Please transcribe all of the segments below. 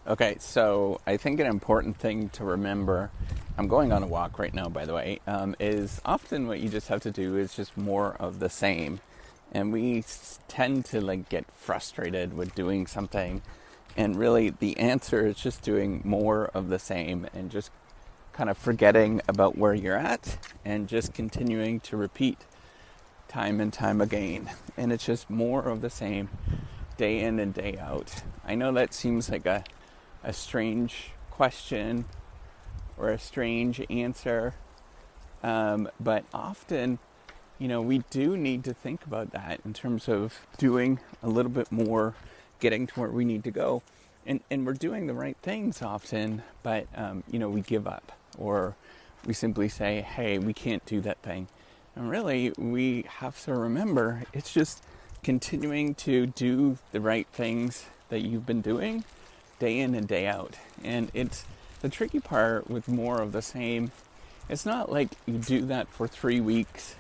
Okay, so I think an important thing to remember, I'm going on a walk right now, by the way, is often what you just have to do is just more of the same. And we tend to get frustrated with doing something. And really the answer is just doing more of the same and just kind of forgetting about where you're at and just continuing to repeat time and time again. And it's just more of the same day in and day out. I know that seems like a strange question or a strange answer, but often, we do need to think about that in terms of doing a little bit more, getting to where we need to go. And we're doing the right things often, but, we give up or we simply say, hey, we can't do that thing. And really, we have to remember it's just continuing to do the right things that you've been doing day in and day out. And it's the tricky part with more of the same. It's not like you do that for 3 weeks,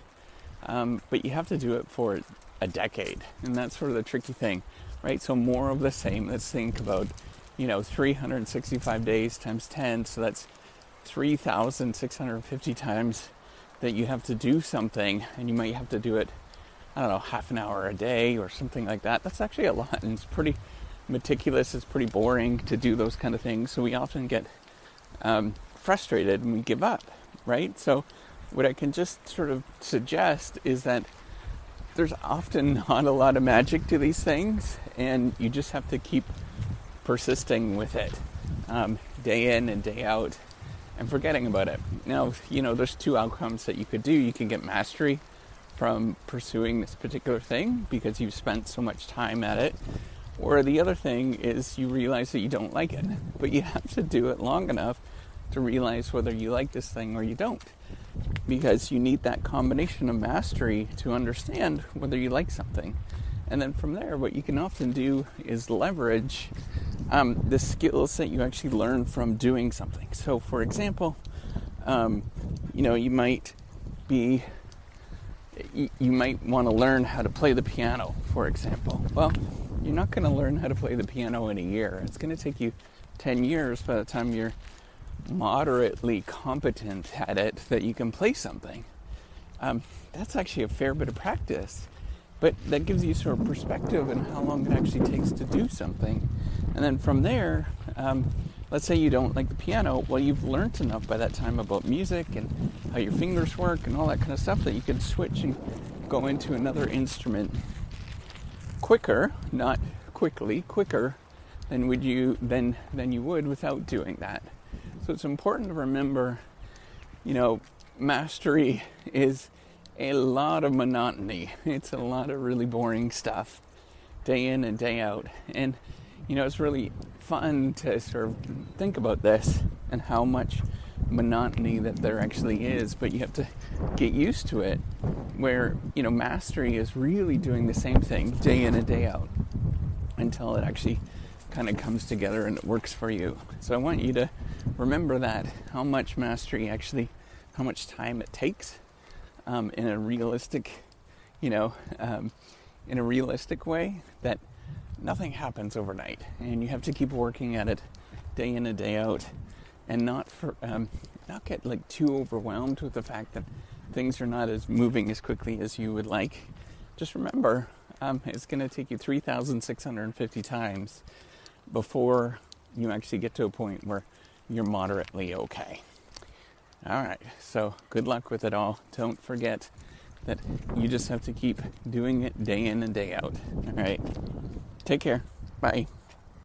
but you have to do it for a decade. And that's sort of the tricky thing, right? So more of the same. Let's think about, 365 days times 10. So that's 3,650 times that you have to do something, and you might have to do it, half an hour a day or something like that. That's actually a lot, and it's pretty meticulous. It's pretty boring to do those kind of things. So we often get frustrated and we give up, right? So what I can just sort of suggest is that there's often not a lot of magic to these things, and you just have to keep persisting with it day in and day out and forgetting about it. Now, there's two outcomes that you could do. You can get mastery from pursuing this particular thing because you've spent so much time at it. Or the other thing is you realize that you don't like it, but you have to do it long enough to realize whether you like this thing or you don't. Because you need that combination of mastery to understand whether you like something. And then from there, what you can often do is leverage the skills that you actually learn from doing something. So, for example, you might want to learn how to play the piano, for example. Well, you're not going to learn how to play the piano in a year. It's going to take you 10 years by the time you're moderately competent at it that you can play something. That's actually a fair bit of practice, but that gives you sort of perspective on how long it actually takes to do something. And then from there, let's say you don't like the piano. Well, you've learned enough by that time about music and how your fingers work and all that kind of stuff that you can switch and go into another instrument quicker, not quickly, quicker than you would without doing that. So it's important to remember, mastery is a lot of monotony. It's a lot of really boring stuff day in and day out. And, it's really fun to sort of think about this and how much monotony that there actually is, but you have to get used to it where, mastery is really doing the same thing day in and day out until it actually kind of comes together and it works for you. So I want you to remember that, how much mastery actually, how much time it takes in a realistic, in a realistic way, that nothing happens overnight, and you have to keep working at it day in and day out, and not get too overwhelmed with the fact that things are not as moving as quickly as you would like. Just remember, it's going to take you 3,650 times before you actually get to a point where you're moderately okay. All right, so good luck with it all. Don't forget that you just have to keep doing it day in and day out. All right, take care. Bye.